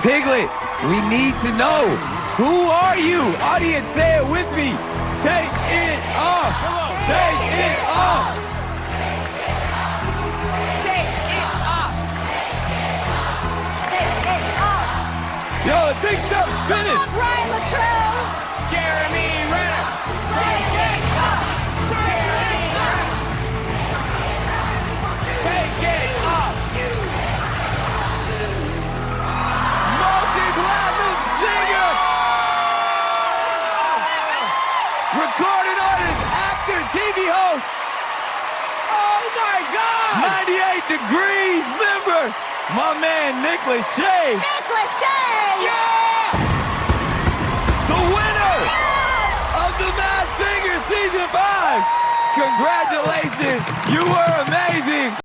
Piglet, we need to know. Who are you? Audience, say it with me. Take it off. Take it off. Take it off. Take it off. Yo, the thing stopped spinning. Come on, Brian Luttrell. Jeremy Renner. Take it off. Take it off. Take it off. Multi-platinum singer. Recording artist, actor, TV host. Oh my God! 98 Degrees member. My man, Nick Lachey. Nick Lachey. Yeah! The winner of The Masked Singer Season 5. Congratulations. You were amazing.